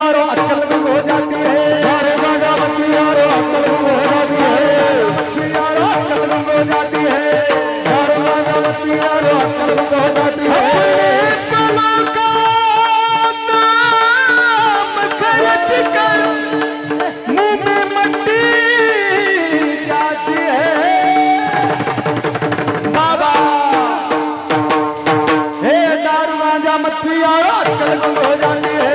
यारो अक्कल गुम हो जाती है, सारे बागा मछली यारो अक्कल गुम हो जाती है, मछली यारो अक्कल गुम हो जाती है, सारे बागा मछली यारो अक्कल गुम हो जाती है। खर्च कर मुंह में मट्टी जाती है बाबा, हे दारू गांजा मछली यारो अक्कल गुम हो जाती है,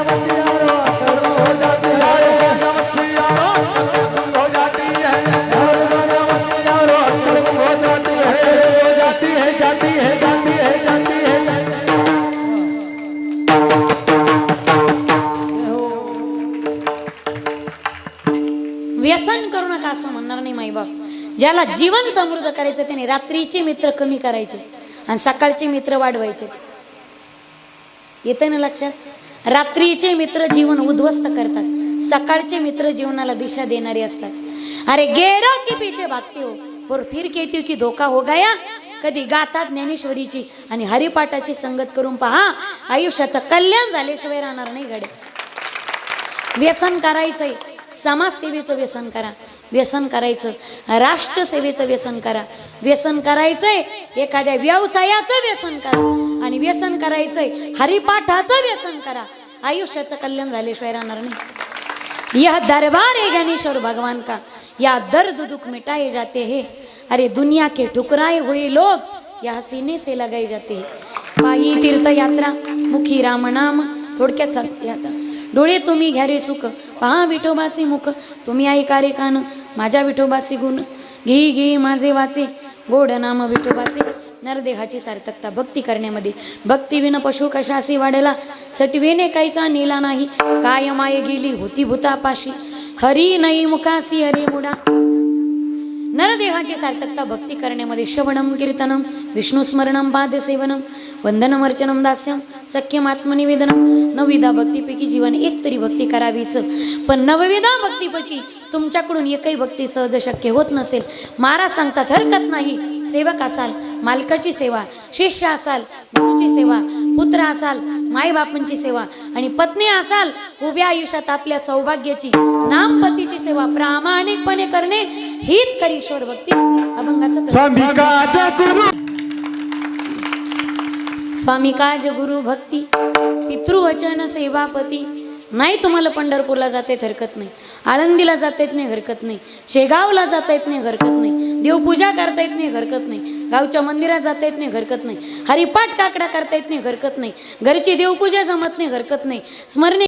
मछली यारो अक्कल गुम हो जाती है, गांजा मछली यारो अक्कल गुम हो जाती है, गांजा मछली यारो अक्कल गुम हो जाती है, जाती है जाती है जाती है जाती है। व्यसन करू नका असं म्हणणार नाही माईबाप. ज्याला जीवन समृद्ध करायचं त्याने रात्रीचे मित्र कमी करायचे आणि सकाळचे मित्र वाढवायचे. येते ना लक्षात? रात्रीचे मित्र जीवन उद्ध्वस्त करतात, सकाळचे मित्र जीवनाला दिशा देणारे असतात. अरे गेरो की पीछे भागते हो और फिर कहती हो की धोका हो गया. कधी गातात ज्ञानेश्वरीची आणि हरिपाठाची संगत करून पहा, आयुष्याचं कल्याण झाल्याशिवाय राहणार नाही गडे. व्यसन करायचंय, समाजसेवेचं व्यसन करा, व्यसन करायचं राष्ट्रसेवेचं व्यसन करा, व्यसन करायचंय एखाद्या व्यवसायाचं व्यसन करा आणि व्यसन करायचंय हरिपाठाचं व्यसन करा. आयुष्याचं कल्याण झाल्याशिवाय राहणार नाही. यह दरबार है ज्ञानेश्वर भगवान का, या दर्द दुख मिटाए जाते हैं. अरे दुनिया के ठुकराए हुए लोग यहाँ सीने से लगाए जाते हैं. पायी तीर्थ यात्रा, मुखी राम नाम. थोडक्यात सांगते आता, डोळे तुम्ही घ्या रे सुख, पहा विठोबाचे मुख, तुम्ही ऐका रे कान माझ्या विठोबाचे गुण, घे घे माझे वाचे गोड नाम विठोबाचे. नरदेहाची सार्थकता भक्ती करण्यामध्ये. भक्ती विन पशु कशासी वाढला, सटवेने कायचा नेला नाही, काय माये गेली होती भूतापाशी, हरी नाही मुखासी हरे मुडा. नरदेहाची सार्थकता भक्ती करण्यामध्ये श्रवणम कीर्तनम विष्णू स्मरणम पादसेवनम वंदनम अर्चनम दास्यम सख्यम आत्मनिवेदनम. नवविधा भक्तीपैकी जीवन एक तरी भक्ती करावीच, पण नवविधा भक्तीपैकी तुमच्याकडून एकही भक्ती सहज शक्य होत नसेल. महाराज सांगतात हरकत नाही, सेवक असाल मालकाची सेवा, शिष्य असाल गुरुची सेवा, पुत्र असाल माईबापांची सेवा आणि पत्नी असाल उभ्या आयुष्यात आपल्या सौभाग्याची नामपतीची सेवा प्रामाणिकपणे करणे हीच खरी ईश्वर भक्ती. अभंगाचं स्वामी काज गुरु भक्ती पितृवचन सेवापती. नाही तुम्हाला पंढरपूरला जाता येत हरकत नाही, आळंदीला जाता येत नाही हरकत नाही, शेगावला जाता येत नाही हरकत नाही, देवपूजा करता येत नाही हरकत नाही, गावच्या मंदिरात जाता येत नाही हरकत नाही, हरिपाठ काकडा करता येत नाही हरकत नाही, घरची देवपूजा जमत नाही हरकत नाही, स्मरणे